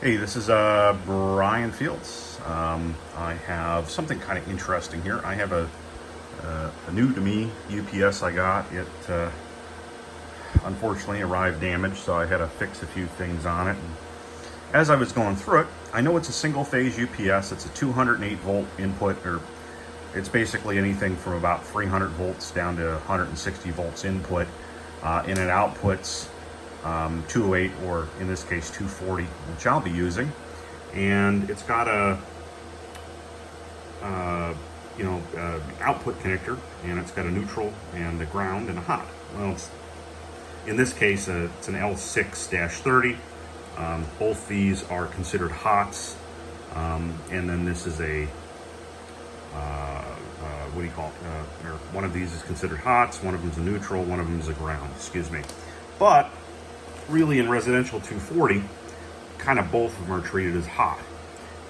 Hey, this is Brian Fields. I have something kind of interesting here. I have a new to me UPS I got. It unfortunately arrived damaged, so I had to fix a few things on it. And as I was going through it, I know it's a single phase UPS. It's a 208 volt input, or it's basically anything from about 300 volts down to 160 volts input, and it outputs 208, or in this case 240, which I'll be using. And it's got a output connector, and it's got a neutral and a ground and a hot. Well, in this case it's an L6-30. Both these are considered hots, and then this is a what do you call it? Or one of these is considered hots, one of them is a neutral, one of them is a ground, excuse me. But really, in residential 240, kind of both of them are treated as hot.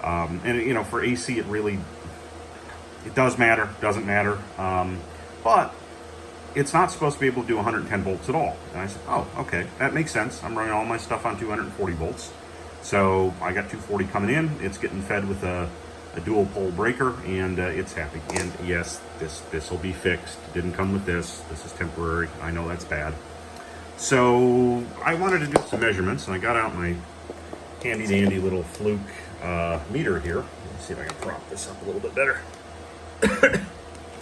And for AC, it does matter, doesn't matter. But it's not supposed to be able to do 110 volts at all. And I said, oh, okay, that makes sense. I'm running all my stuff on 240 volts. So I got 240 coming in. It's getting fed with a dual pole breaker, and it's happy. And yes, this will be fixed. It didn't come with this. This is temporary. I know that's bad. So I wanted to do some measurements, and I got out my handy dandy little Fluke meter here. Let's see if I can prop this up a little bit better. Got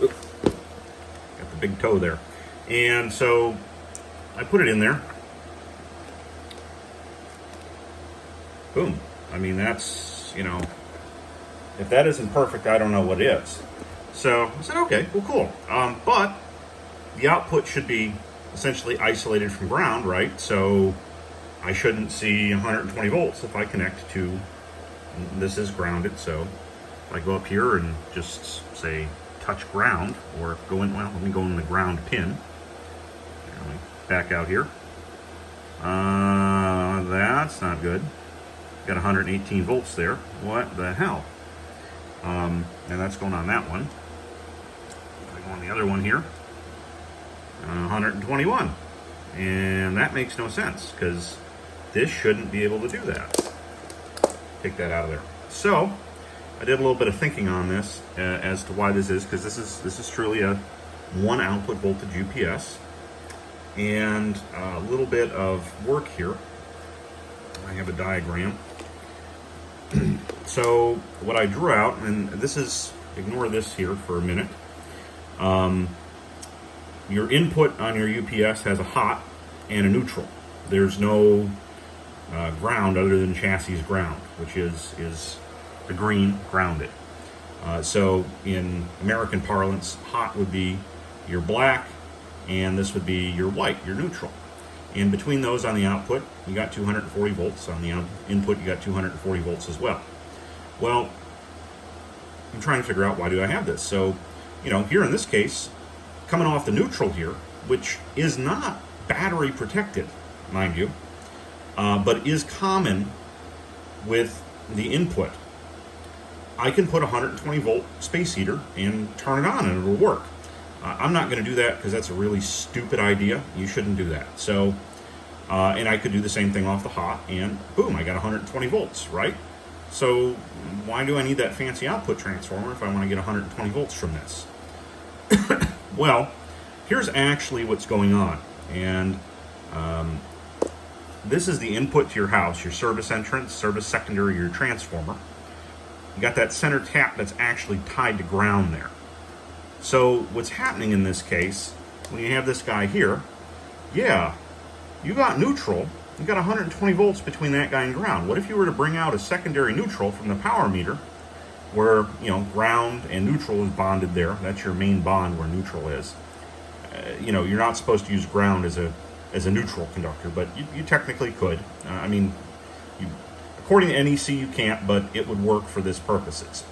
the big toe there. And so I put it in there. Boom. I mean, that's, if that isn't perfect, I don't know what is. So I said, okay, well, cool. But the output should be essentially isolated from ground, right? So I shouldn't see 120 volts if I connect to, this is grounded, so if I go up here and just say touch ground, or go in, well, let me go in the ground pin. Let me back out here. That's not good. Got 118 volts there. What the hell? And that's going on that one. I go on the other one here. 121, and that makes no sense because this shouldn't be able to do that. Take that out of there. So I did a little bit of thinking on this as to why this is, because this is truly a one output voltage UPS, and a little bit of work here. I have a diagram. So what I drew out, and this is, ignore this here for a minute. Your input on your UPS has a hot and a neutral. There's no ground other than chassis ground, which is the green, grounded. So in American parlance, hot would be your black, and this would be your white, your neutral. And between those on the output, you got 240 volts. On the input, you got 240 volts as well. Well, I'm trying to figure out, why do I have this? So, here in this case, coming off the neutral here, which is not battery protected, mind you, but is common with the input, I can put a 120 volt space heater and turn it on and it'll work. I'm not going to do that because that's a really stupid idea. You shouldn't do that. So, and I could do the same thing off the hot, and boom, I got 120 volts, right? So why do I need that fancy output transformer if I want to get 120 volts from this? Well, here's actually what's going on, and this is the input to your house, your service entrance, service secondary, your transformer. You got that center tap that's actually tied to ground there. So what's happening in this case, when you have this guy here, yeah, you got neutral, you got 120 volts between that guy and ground. What if you were to bring out a secondary neutral from the power meter, where ground and neutral is bonded there? That's your main bond where neutral is. You're not supposed to use ground as a neutral conductor, but you technically could. According to NEC, you can't, but it would work for this purposes.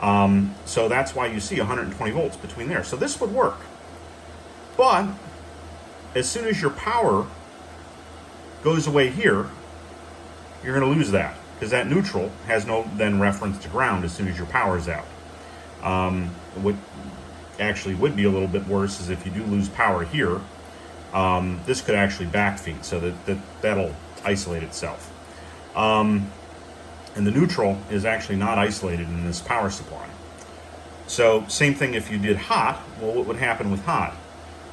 So that's why you see 120 volts between there. So this would work. But as soon as your power goes away here, you're going to lose that, because that neutral has no then reference to ground as soon as your power is out. What actually would be a little bit worse is if you do lose power here, this could actually backfeed, so that'll isolate itself. And the neutral is actually not isolated in this power supply. So same thing if you did hot. Well, what would happen with hot?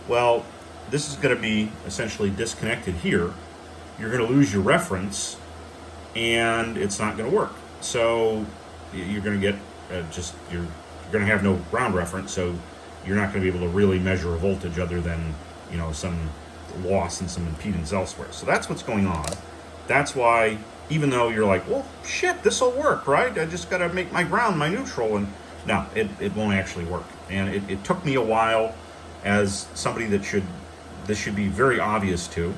Well, this is going to be essentially disconnected here. You're going to lose your reference, and it's not going to work. So you're going to get you're going to have no ground reference. So you're not going to be able to really measure a voltage other than some loss and some impedance elsewhere. So that's what's going on. That's why, even though you're like, well, shit, this will work, right? I just got to make my ground my neutral, and no, it won't actually work. And it took me a while, as somebody that this should be very obvious to.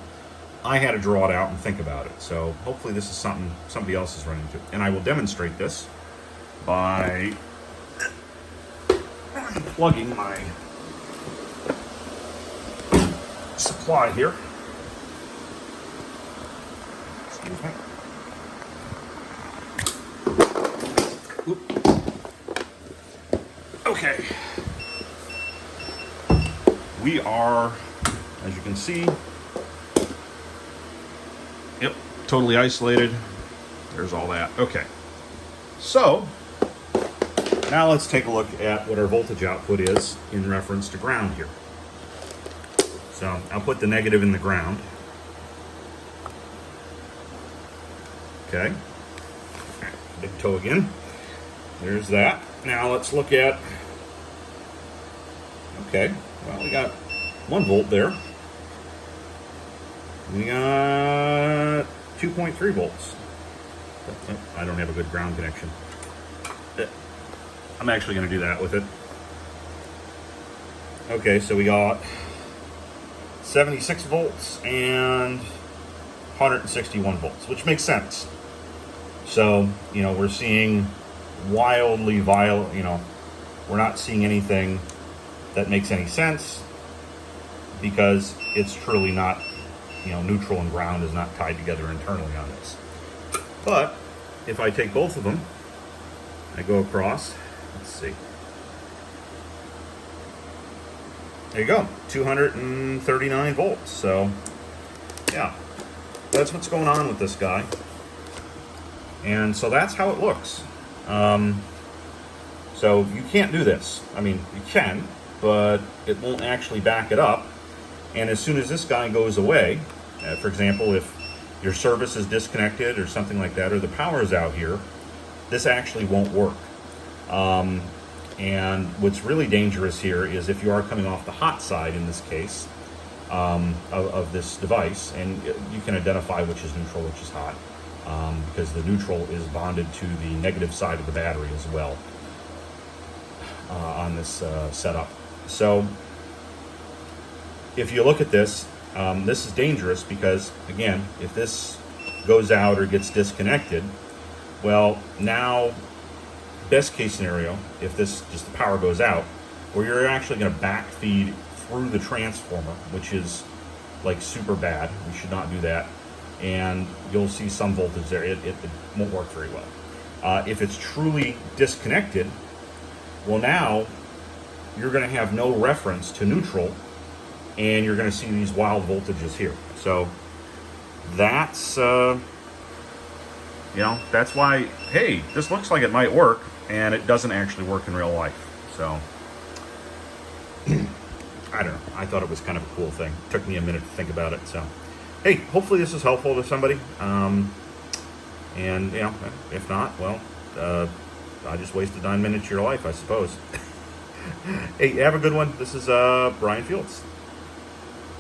I had to draw it out and think about it. So hopefully this is something somebody else is running into. And I will demonstrate this by plugging my supply here. Excuse me. Oop. Okay. We are, as you can see, yep, totally isolated. There's all that. Okay. So now let's take a look at what our voltage output is in reference to ground here. So I'll put the negative in the ground. Okay. Big toe again. There's that. Now let's look at, okay, well, we got 1 volt there. We got 2.3 volts. I don't have a good ground connection. I'm actually going to do that with it. Okay, so we got 76 volts and 161 volts, which makes sense. So, we're seeing wildly violent, we're not seeing anything that makes any sense, because it's truly not, neutral and ground is not tied together internally on this. But if I take both of them, I go across, let's see. There you go, 239 volts. So, yeah, that's what's going on with this guy. And so that's how it looks. So you can't do this. I mean, you can, but it won't actually back it up. And as soon as this guy goes away, for example, if your service is disconnected or something like that, or the power is out here, this actually won't work. And what's really dangerous here is if you are coming off the hot side, in this case, of this device, and you can identify which is neutral, which is hot, because the neutral is bonded to the negative side of the battery as well on this setup. So if you look at this, this is dangerous because, again, if this goes out or gets disconnected, well, now, best case scenario, if this just the power goes out, where you're actually going to backfeed through the transformer, which is like super bad. We should not do that. And you'll see some voltage there. It won't work very well. If it's truly disconnected, well, now you're going to have no reference to neutral, and you're going to see these wild voltages here. So that's that's why, hey, this looks like it might work, and it doesn't actually work in real life. So I don't know. I thought it was kind of a cool thing. It took me a minute to think about it. So hey, hopefully this is helpful to somebody. And if not, well, I just wasted 9 minutes of your life, I suppose. Hey, have a good one. This is Brian Fields.